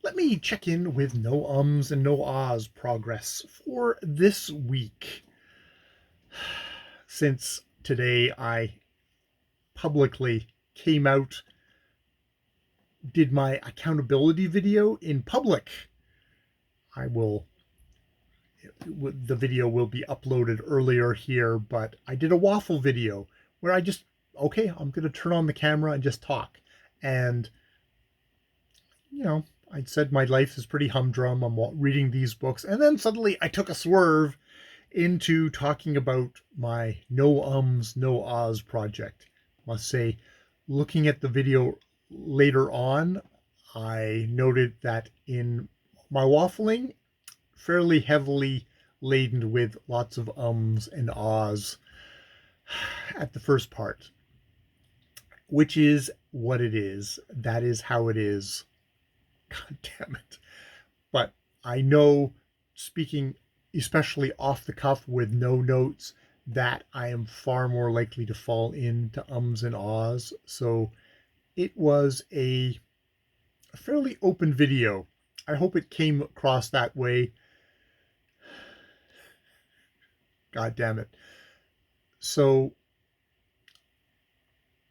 Let me check in with no ums and no ahs progress for this week. Since today I publicly came out, did my accountability video in public. I will, the video will be uploaded earlier here, but I did a waffle video where okay, I'm going to turn on the camera and just talk. And, I said my life is pretty humdrum. I'm reading these books. And then suddenly I took a swerve into talking about my no ums, no ahs project. Must say, looking at the video later on, I noted that in my waffling, fairly heavily laden with lots of ums and ahs at the first part, which is what it is. That is how it is. God damn it. But I know, speaking especially off the cuff with no notes, that I am far more likely to fall into ums and ahs. So it was a fairly open video. I hope it came across that way. God damn it. So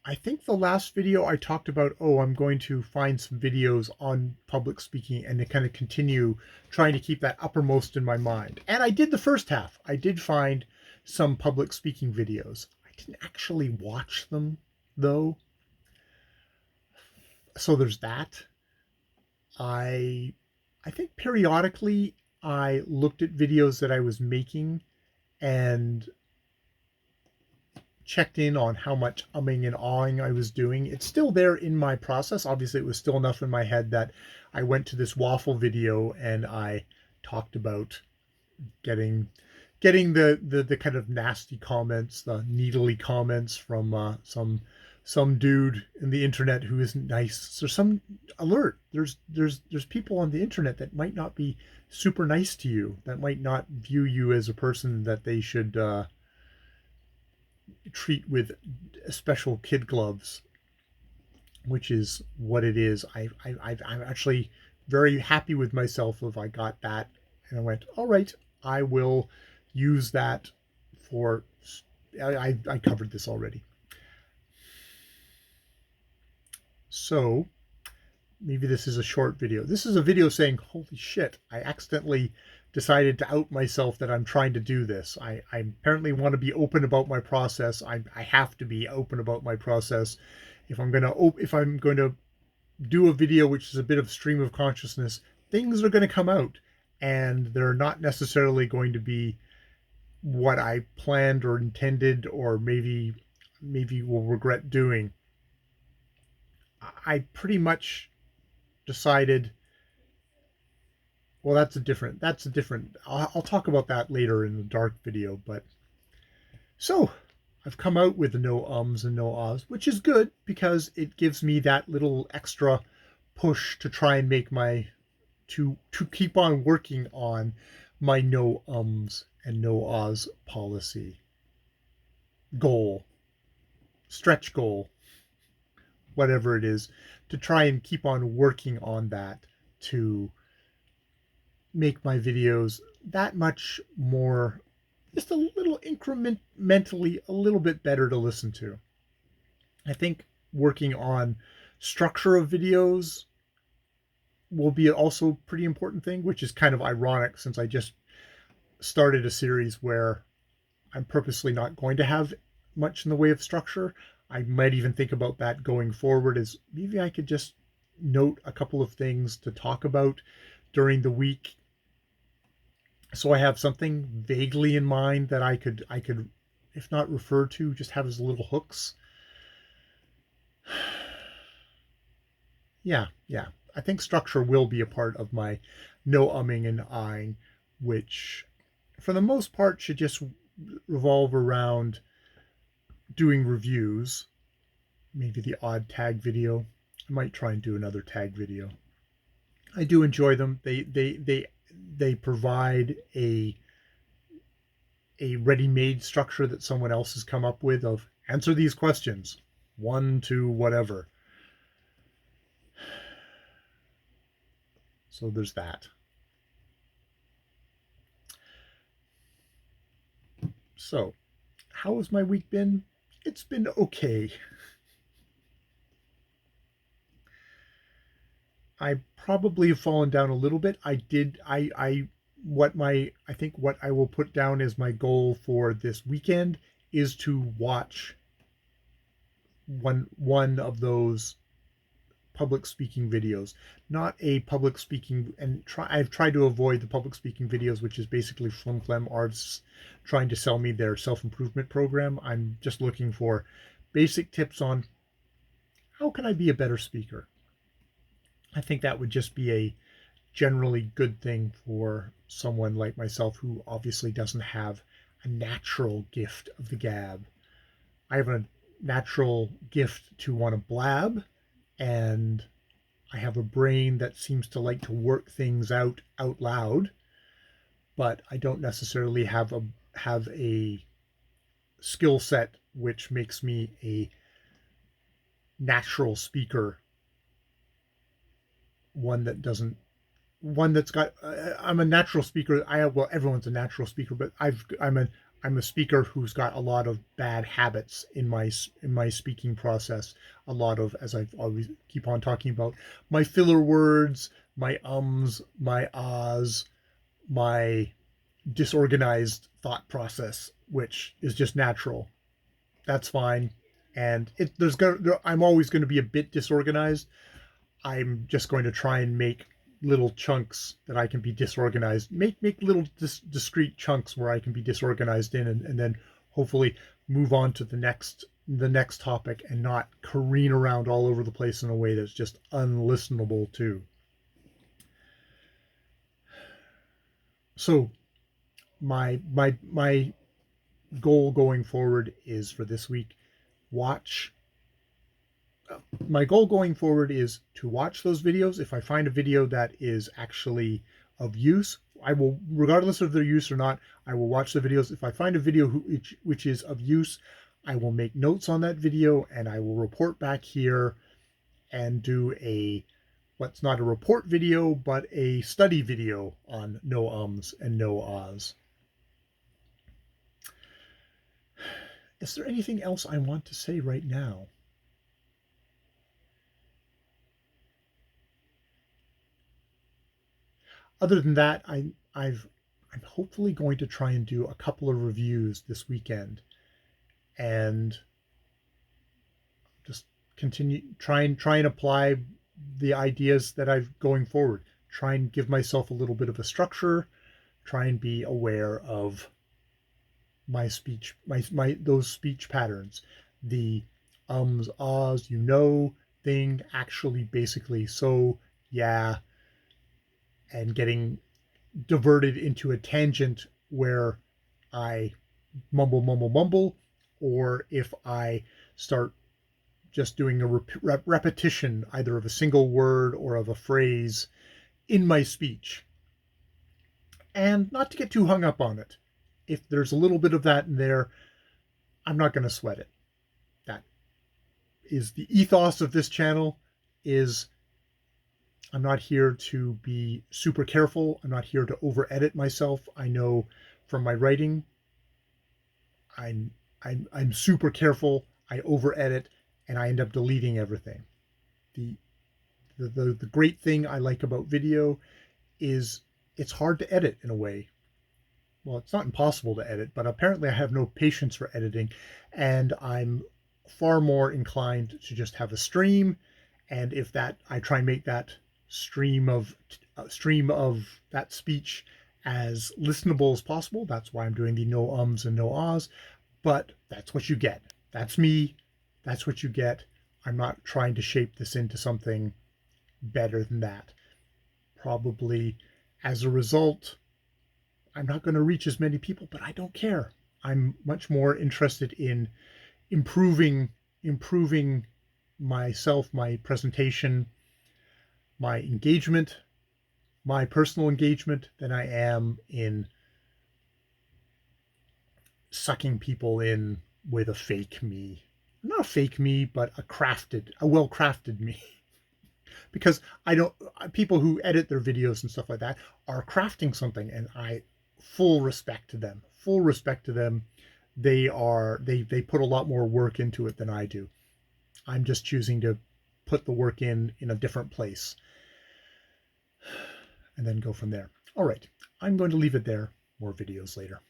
I think the last video I talked about, I'm going to find some videos on public speaking and to kind of continue trying to keep that uppermost in my mind. And I did the first half. I did find some public speaking videos. I didn't actually watch them though. So there's that. I think periodically I looked at videos that I was making and checked in on how much umming and awing I was doing. It's still there in my process. Obviously, it was still enough in my head that I went to this waffle video and I talked about getting the kind of nasty comments, the needly comments from some dude in the internet who isn't nice. So some alert. There's people on the internet that might not be super nice to you, that might not view you as a person that they should treat with special kid gloves, which is what it is. I'm actually very happy with myself if I got that and I went, all right, I will use that for. I covered this already. So maybe this is a short video. This is a video saying, holy shit, I accidentally decided to out myself that I'm trying to do this. I apparently want to be open about my process. I have to be open about my process. If I'm going to do a video which is a bit of stream of consciousness, things are going to come out and they're not necessarily going to be what I planned or intended, or maybe will regret doing. I pretty much decided, well, that's a different, I'll talk about that later in the dark video. But so I've come out with the no ums and no ahs, which is good because it gives me that little extra push to try and make to keep on working on my no ums and no ahs policy goal, stretch goal, whatever it is, to try and keep on working on that, to make my videos that much more, just a little incrementally, a little bit better to listen to. I think working on structure of videos will be also a pretty important thing, which is kind of ironic since I just started a series where I'm purposely not going to have much in the way of structure. I might even think about that going forward, as maybe I could just note a couple of things to talk about during the week, so I have something vaguely in mind that I could, if not refer to, just have as little hooks. Yeah. I think structure will be a part of my no umming and ahhing, which for the most part should just revolve around doing reviews, maybe the odd tag video. I might try and do another tag video. I do enjoy them. They provide a ready-made structure that someone else has come up with of answer these questions, 1 to whatever. So there's that. So, how has my week been? It's been okay. I probably have fallen down a little bit. I think what I will put down as my goal for this weekend is to watch one of those public speaking videos. Not a public speaking, and I've tried to avoid the public speaking videos, which is basically Flimflam artists trying to sell me their self-improvement program. I'm just looking for basic tips on how can I be a better speaker. I think that would just be a generally good thing for someone like myself who obviously doesn't have a natural gift of the gab. I have a natural gift to want to blab, and I have a brain that seems to like to work things out loud, but I don't necessarily have a skill set which makes me a natural speaker, one that doesn't one that's got I'm a natural speaker. Well, everyone's a natural speaker, but I'm a speaker who's got a lot of bad habits in my speaking process. A lot of, as I always keep on talking about, my filler words, my ums, my ahs, my disorganized thought process, which is just natural. That's fine. And I'm always going to be a bit disorganized. I'm just going to try and make little chunks that I can be disorganized. Make little discrete chunks where I can be disorganized in, and then hopefully move on to the next topic and not careen around all over the place in a way that's just unlistenable too. So my goal going forward is for this week, watch my goal going forward is to watch those videos. If I find a video that is actually of use, I will, regardless of their use or not, I will watch the videos. If I find a video which is of use, I will make notes on that video and I will report back here and do what's not a report video, but a study video on no ums and no ahs. Is there anything else I want to say right now? Other than that, I'm hopefully going to try and do a couple of reviews this weekend and just try and apply the ideas that I've going forward. Try and give myself a little bit of a structure. Try and be aware of my speech, my those speech patterns, the ums, ahs, thing, actually, basically, so, yeah, and getting diverted into a tangent where I mumble, or if I start just doing a repetition either of a single word or of a phrase in my speech. And not to get too hung up on it. If there's a little bit of that in there, I'm not going to sweat it. That is the ethos of this channel. Is I'm not here to be super careful. I'm not here to over edit myself. I know from my writing, I'm super careful. I over edit and I end up deleting everything. The great thing I like about video is it's hard to edit in a way. Well, it's not impossible to edit, but apparently I have no patience for editing, and I'm far more inclined to just have a stream. And if that, I try and make that stream of that speech as listenable as possible. That's why I'm doing the no ums and no ahs. But that's what you get. That's me. That's what you get. I'm not trying to shape this into something better than that. Probably as a result, I'm not going to reach as many people, but I don't care. I'm much more interested in improving myself, my presentation, my engagement, my personal engagement, than I am in sucking people in with a fake me. Not a fake me, but a well-crafted me. because I don't, people who edit their videos and stuff like that are crafting something, and I full respect to them. Full respect to them. They put a lot more work into it than I do. I'm just choosing to put the work in a different place and then go from there. All right, I'm going to leave it there. More videos later.